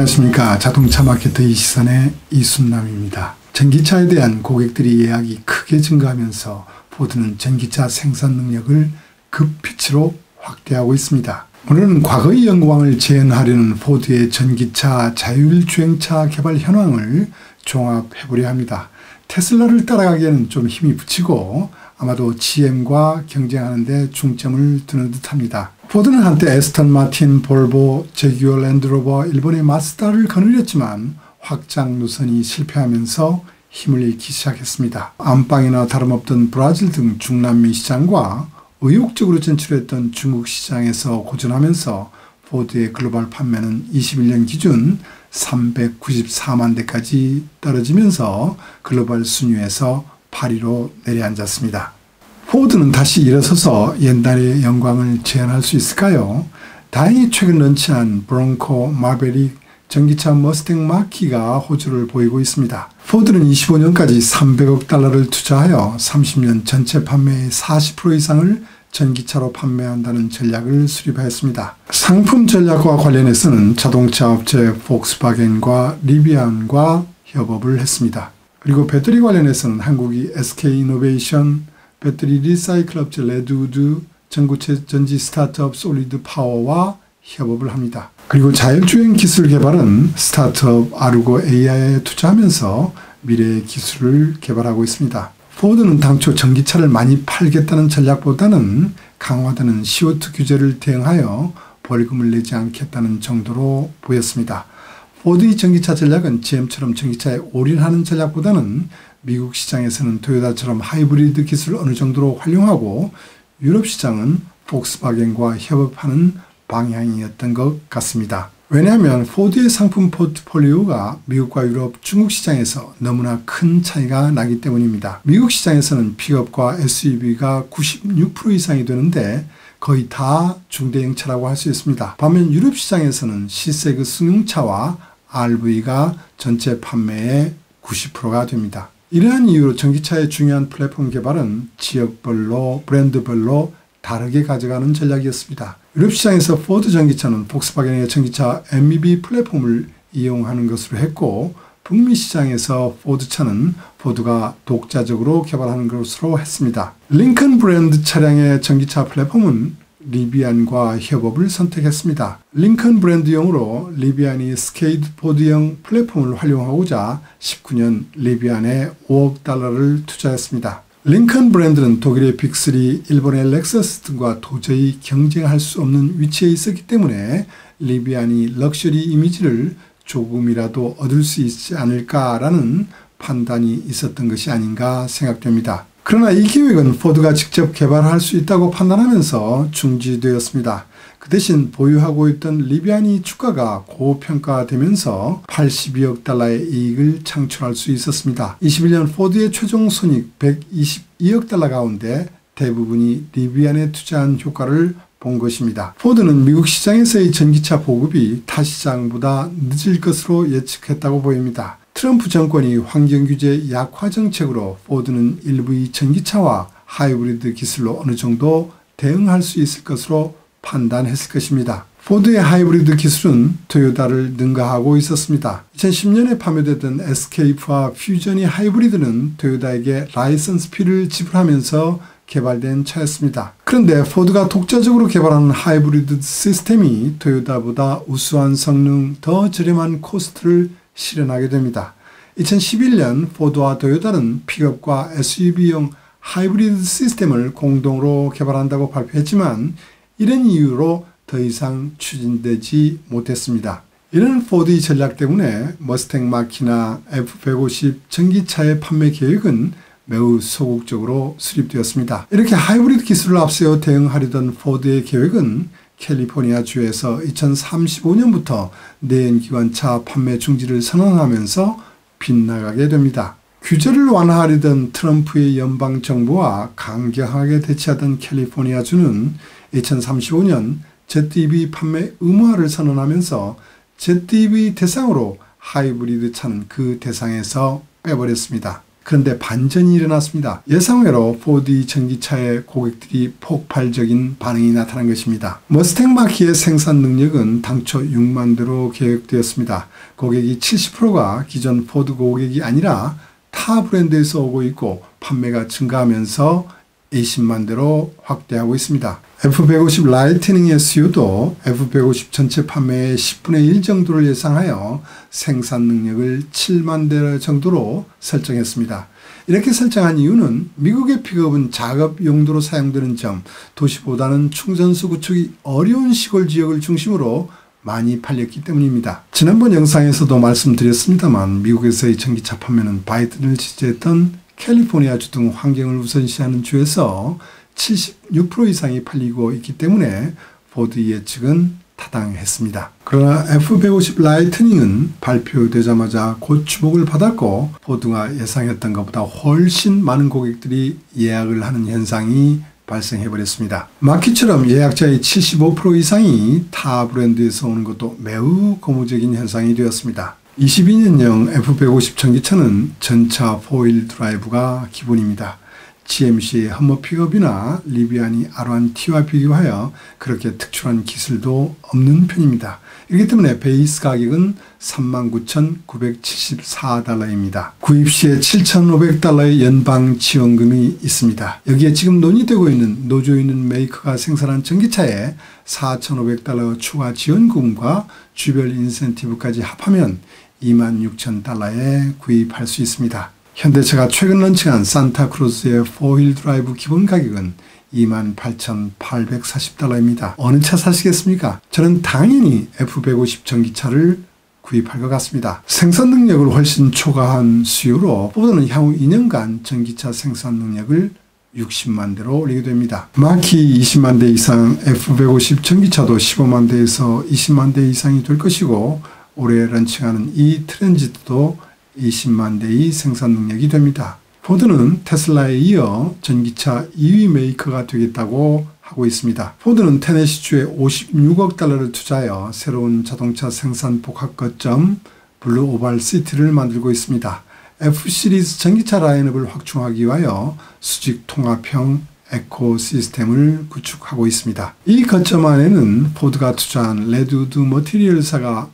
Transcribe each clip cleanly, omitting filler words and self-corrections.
안녕하십니까. 자동차 마케터의 시선의 이순남입니다. 전기차에 대한 고객들의 예약이 크게 증가하면서 포드는 전기차 생산 능력을 급피치로 확대하고 있습니다. 오늘은 과거의 영광을 재현하려는 포드의 전기차 자율주행차 개발 현황을 종합해보려 합니다. 테슬라를 따라가기에는 좀 힘이 붙이고 아마도 GM과 경쟁하는 데 중점을 두는 듯합니다. 포드는 한때 에스턴 마틴, 볼보, 제규어 랜드로버, 일본의 마츠다를 거느렸지만 확장 노선이 실패하면서 힘을 잃기 시작했습니다. 안방이나 다름없던 브라질 등 중남미 시장과 의욕적으로 진출했던 중국 시장에서 고전하면서 포드의 글로벌 판매는 21년 기준 394만 대까지 떨어지면서 글로벌 순위에서 8위로 내려앉았습니다. 포드는 다시 일어서서 옛날의 영광을 재현할 수 있을까요? 다행히 최근 런치한 브론코, 마베릭, 전기차 머스탱 마키가 호주를 보이고 있습니다. 포드는 25년까지 300억 달러를 투자하여 30년 전체 판매의 40% 이상을 전기차로 판매한다는 전략을 수립하였습니다. 상품 전략과 관련해서는 자동차 업체 폭스바겐과 리비안과 협업을 했습니다. 그리고 배터리 관련해서는 한국이 SK이노베이션, 배터리 리사이클 업체 레드우드, 전고체 전지 스타트업 솔리드 파워와 협업을 합니다. 그리고 자율주행 기술 개발은 스타트업 아르고 AI에 투자하면서 미래의 기술을 개발하고 있습니다. 포드는 당초 전기차를 많이 팔겠다는 전략보다는 강화되는 CO2 규제를 대응하여 벌금을 내지 않겠다는 정도로 보였습니다. 포드의 전기차 전략은 GM처럼 전기차에 올인하는 전략보다는 미국 시장에서는 토요타처럼 하이브리드 기술을 어느 정도로 활용하고 유럽 시장은 폭스바겐과 협업하는 방향이었던 것 같습니다. 왜냐하면 포드의 상품 포트폴리오가 미국과 유럽, 중국 시장에서 너무나 큰 차이가 나기 때문입니다. 미국 시장에서는 픽업과 SUV가 96% 이상이 되는데 거의 다 중대형차라고 할 수 있습니다. 반면 유럽 시장에서는 C세그 승용차와 RV가 전체 판매의 90%가 됩니다. 이러한 이유로 전기차의 중요한 플랫폼 개발은 지역별로, 브랜드별로 다르게 가져가는 전략이었습니다. 유럽 시장에서 포드 전기차는 폭스바겐의 전기차 MEB 플랫폼을 이용하는 것으로 했고, 북미 시장에서 포드차는 포드가 독자적으로 개발하는 것으로 했습니다. 링컨 브랜드 차량의 전기차 플랫폼은 리비안과 협업을 선택했습니다. 링컨 브랜드용으로 리비안이 스케이트보드형 플랫폼을 활용하고자 19년 리비안에 5억 달러를 투자했습니다. 링컨 브랜드는 독일의 빅3, 일본의 렉서스 등과 도저히 경쟁할 수 없는 위치에 있었기 때문에 리비안이 럭셔리 이미지를 조금이라도 얻을 수 있지 않을까라는 판단이 있었던 것이 아닌가 생각됩니다. 그러나 이 계획은 포드가 직접 개발할 수 있다고 판단하면서 중지되었습니다. 그 대신 보유하고 있던 리비안이 주가가 고평가되면서 82억 달러의 이익을 창출할 수 있었습니다. 21년 포드의 최종 손익 122억 달러 가운데 대부분이 리비안에 투자한 효과를 본 것입니다. 포드는 미국 시장에서의 전기차 보급이 타 시장보다 늦을 것으로 예측했다고 보입니다. 트럼프 정권이 환경규제 약화 정책으로 포드는 일부의 전기차와 하이브리드 기술로 어느 정도 대응할 수 있을 것으로 판단했을 것입니다. 포드의 하이브리드 기술은 토요타를 능가하고 있었습니다. 2010년에 판매됐던 에스케이프와 퓨전이 하이브리드는 토요타에게 라이선스 피를 지불하면서 개발된 차였습니다. 그런데 포드가 독자적으로 개발하는 하이브리드 시스템이 토요타보다 우수한 성능, 더 저렴한 코스트를 실현하게 됩니다. 2011년 포드와 토요타는 픽업과 SUV용 하이브리드 시스템을 공동으로 개발한다고 발표했지만 이런 이유로 더 이상 추진되지 못했습니다. 이런 포드의 전략 때문에 머스탱 마키나 F150 전기차의 판매 계획은 매우 소극적으로 수립되었습니다. 이렇게 하이브리드 기술을 앞세워 대응하려던 포드의 계획은 캘리포니아 주에서 2035년부터 내연기관차 판매 중지를 선언하면서 빗나가게 됩니다. 규제를 완화하려던 트럼프의 연방정부와 강경하게 대치하던 캘리포니아주는 2035년 ZEV 판매 의무화를 선언하면서 ZEV 대상으로 하이브리드 차는 그 대상에서 빼버렸습니다. 그런데 반전이 일어났습니다. 예상외로 포드 전기차의 고객들이 폭발적인 반응이 나타난 것입니다. 머스탱 마키의 생산 능력은 당초 6만 대로 계획되었습니다. 고객이 70%가 기존 포드 고객이 아니라 타 브랜드에서 오고 있고 판매가 증가하면서 20만 대로 확대하고 있습니다. F150 라이트닝의 수요도 F150 전체 판매의 10분의 1 정도를 예상하여 생산 능력을 7만 대 정도로 설정했습니다. 이렇게 설정한 이유는 미국의 픽업은 작업 용도로 사용되는 점, 도시보다는 충전소 구축이 어려운 시골 지역을 중심으로 많이 팔렸기 때문입니다. 지난번 영상에서도 말씀드렸습니다만 미국에서의 전기차 판매는 바이든을 지지했던 캘리포니아주 등 환경을 우선시하는 주에서 76% 이상이 팔리고 있기 때문에 포드의 예측은 타당했습니다. 그러나 F150 라이트닝은 발표되자마자 곧 주목을 받았고 포드가 예상했던 것보다 훨씬 많은 고객들이 예약을 하는 현상이 발생해버렸습니다. 마키처럼 예약자의 75% 이상이 타 브랜드에서 오는 것도 매우 고무적인 현상이 되었습니다. 22년형 F150 전기차는 전차 4휠 드라이브가 기본입니다. GMC의 험머 픽업이나 리비안이 R1T와 비교하여 그렇게 특출한 기술도 없는 편입니다. 이렇기 때문에 베이스 가격은 39,974달러입니다. 구입 시에 7,500달러의 연방 지원금이 있습니다. 여기에 지금 논의되고 있는 노조 있는 메이커가 생산한 전기차에 4,500달러 추가 지원금과 주별 인센티브까지 합하면 26,000달러에 구입할 수 있습니다. 현대차가 최근 런칭한 산타크루즈의 4휠 드라이브 기본 가격은 28,840달러입니다. 어느 차 사시겠습니까? 저는 당연히 F150 전기차를 구입할 것 같습니다. 생산 능력을 훨씬 초과한 수요로 포드는 향후 2년간 전기차 생산 능력을 60만 대로 올리게 됩니다. 마키 20만 대 이상 F150 전기차도 15만 대에서 20만 대 이상이 될 것이고 올해 런칭하는 이 트랜지트도 20만 대의 생산 능력이 됩니다. 포드는 테슬라에 이어 전기차 2위 메이커가 되겠다고 하고 있습니다. 포드는 테네시주에 56억 달러를 투자하여 새로운 자동차 생산 복합 거점 블루 오발 시티를 만들고 있습니다. F 시리즈 전기차 라인업을 확충하기 위하여 수직 통합형 에코시스템을 구축하고 있습니다. 이 거점 안에는 포드가 투자한 레드우드 머티리얼사가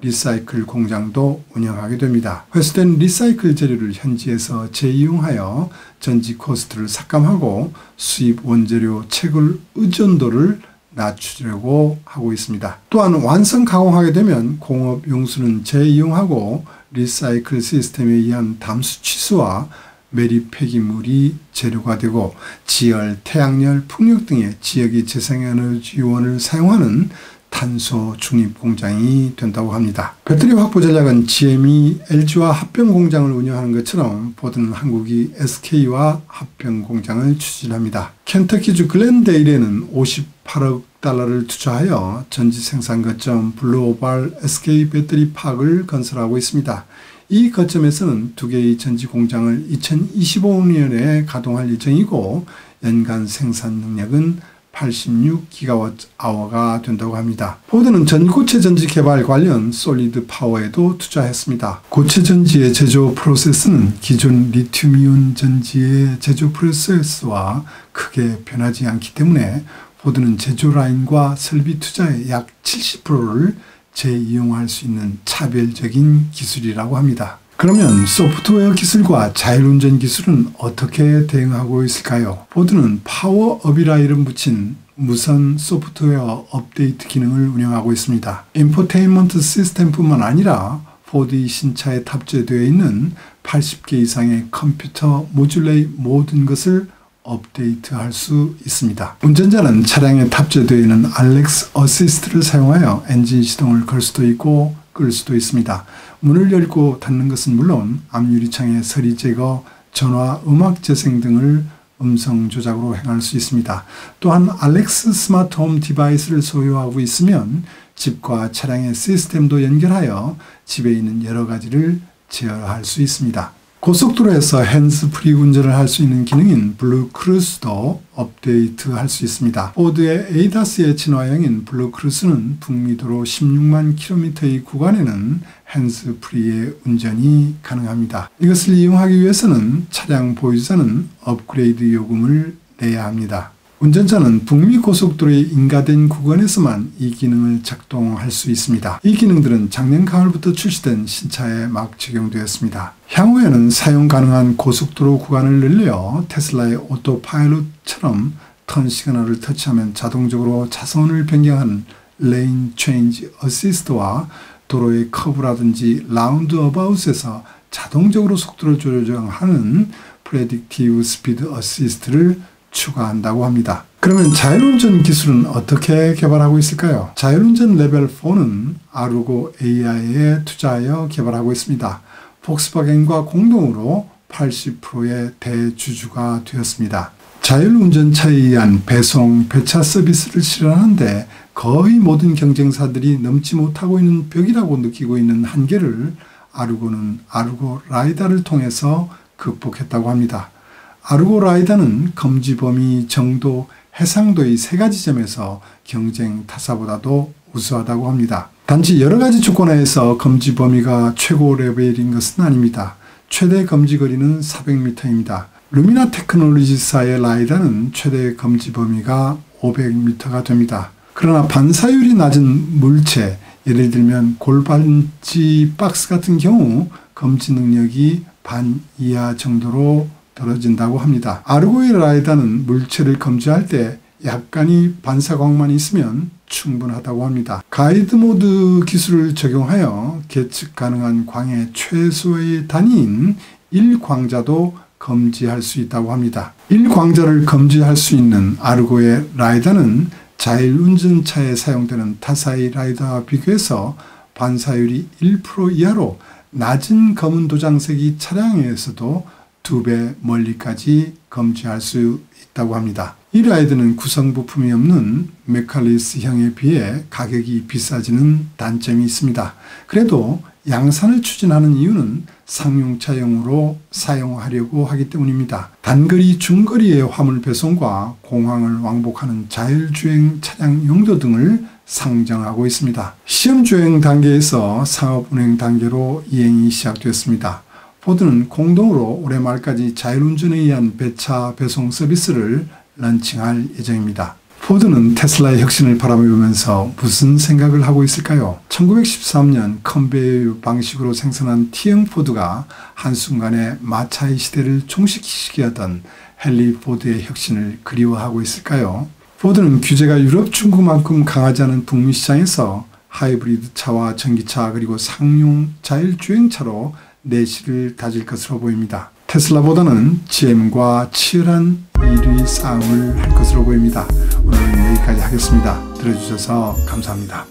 리사이클 공장도 운영하게 됩니다. 회수된 리사이클 재료를 현지에서 재이용하여 전지 코스트를 삭감하고 수입 원재료 채굴 의존도를 낮추려고 하고 있습니다. 또한 완성 가공하게 되면 공업 용수는 재이용하고 리사이클 시스템에 의한 담수 취수와 매립 폐기물이 재료가 되고 지열, 태양열, 풍력 등의 지역의 재생에너지원을 사용하는 탄소 중립 공장이 된다고 합니다. 배터리 확보 전략은 GM이 LG와 합병 공장을 운영하는 것처럼 포드는 한국이 SK와 합병 공장을 추진합니다. 켄터키주 글렌데일에는 58억 달러를 투자하여 전지 생산 거점 블루오발 SK 배터리 파크를 건설하고 있습니다. 이 거점에서는 두 개의 전지 공장을 2025년에 가동할 예정이고 연간 생산 능력은 86기가와트아워가 된다고 합니다. 포드는 전고체 전지 개발 관련 솔리드 파워에도 투자했습니다. 고체 전지의 제조 프로세스는 기존 리튬이온 전지의 제조 프로세스와 크게 변하지 않기 때문에 포드는 제조 라인과 설비 투자의 약 70%를 재이용할 수 있는 차별적인 기술이라고 합니다. 그러면 소프트웨어 기술과 자율운전 기술은 어떻게 대응하고 있을까요? 포드는 파워업이라 이름 붙인 무선 소프트웨어 업데이트 기능을 운영하고 있습니다. 인포테인먼트 시스템뿐만 아니라 포드의 신차에 탑재되어 있는 80개 이상의 컴퓨터 모듈의 모든 것을 업데이트할 수 있습니다. 운전자는 차량에 탑재되어 있는 알렉스 어시스트를 사용하여 엔진 시동을 걸 수도 있고 끌 수도 있습니다. 문을 열고 닫는 것은 물론 앞유리창의 서리 제거, 전화, 음악 재생 등을 음성 조작으로 행할 수 있습니다. 또한 알렉스 스마트홈 디바이스를 소유하고 있으면 집과 차량의 시스템도 연결하여 집에 있는 여러 가지를 제어할 수 있습니다. 고속도로에서 핸즈프리 운전을 할 수 있는 기능인 블루크루스도 업데이트할 수 있습니다. 포드의 에이다스의 진화형인 블루크루스는 북미도로 16만 킬로미터의 구간에는 핸즈프리의 운전이 가능합니다. 이것을 이용하기 위해서는 차량 보유자는 업그레이드 요금을 내야 합니다. 운전자는 북미 고속도로의 인가된 구간에서만 이 기능을 작동할 수 있습니다. 이 기능들은 작년 가을부터 출시된 신차에 막 적용되었습니다. 향후에는 사용 가능한 고속도로 구간을 늘려 테슬라의 오토파일럿처럼 턴 시그널을 터치하면 자동적으로 차선을 변경하는 레인 체인지 어시스트와 도로의 커브라든지 라운드 어바웃에서 자동적으로 속도를 조정하는 프레딕티브 스피드 어시스트를 추가한다고 합니다. 그러면 자율운전 기술은 어떻게 개발하고 있을까요? 자율운전 레벨 4는 아르고 AI에 투자하여 개발하고 있습니다. 폭스바겐과 공동으로 80%의 대주주가 되었습니다. 자율운전차에 의한 배송, 배차 서비스를 실현하는데 거의 모든 경쟁사들이 넘지 못하고 있는 벽이라고 느끼고 있는 한계를 아르고는 아르고 라이다를 통해서 극복했다고 합니다. 아르고 라이다는 검지 범위, 정도, 해상도의 세 가지 점에서 경쟁 타사보다도 우수하다고 합니다. 단지 여러 가지 조건 하에서 검지 범위가 최고 레벨인 것은 아닙니다. 최대 검지 거리는 400m입니다. 루미나 테크놀로지사의 라이다는 최대 검지 범위가 500m가 됩니다. 그러나 반사율이 낮은 물체, 예를 들면 골반지 박스 같은 경우 검지 능력이 반 이하 정도로 떨어진다고 합니다. 아르고의 라이다는 물체를 검지할 때 약간의 반사광만 있으면 충분하다고 합니다. 가이드 모드 기술을 적용하여 계측 가능한 광의 최소의 단위인 1광자도 검지할 수 있다고 합니다. 1광자를 검지할 수 있는 아르고의 라이다는 자율운전차에 사용되는 타사의 라이다와 비교해서 반사율이 1% 이하로 낮은 검은 도장색이 차량에서도 2배 멀리까지 검지할 수 있다고 합니다. 이 라이드는 구성 부품이 없는 메칼리스형에 비해 가격이 비싸지는 단점이 있습니다. 그래도 양산을 추진하는 이유는 상용차용으로 사용하려고 하기 때문입니다. 단거리, 중거리의 화물 배송과 공항을 왕복하는 자율주행 차량 용도 등을 상정하고 있습니다. 시험주행 단계에서 상업운행 단계로 이행이 시작되었습니다. 포드는 공동으로 올해 말까지 자율운전에 의한 배차 배송 서비스를 런칭할 예정입니다. 포드는 테슬라의 혁신을 바라보면서 무슨 생각을 하고 있을까요? 1913년 컨베이어 방식으로 생산한 T형 포드가 한순간에 마차의 시대를 종식시키게 하던 헨리 포드의 혁신을 그리워하고 있을까요? 포드는 규제가 유럽, 중국만큼 강하지 않은 북미 시장에서 하이브리드 차와 전기차 그리고 상용 자율주행차로 내실을 다질 것으로 보입니다. 테슬라보다는 GM과 치열한 1위 싸움을 할 것으로 보입니다. 오늘은 여기까지 하겠습니다. 들어주셔서 감사합니다.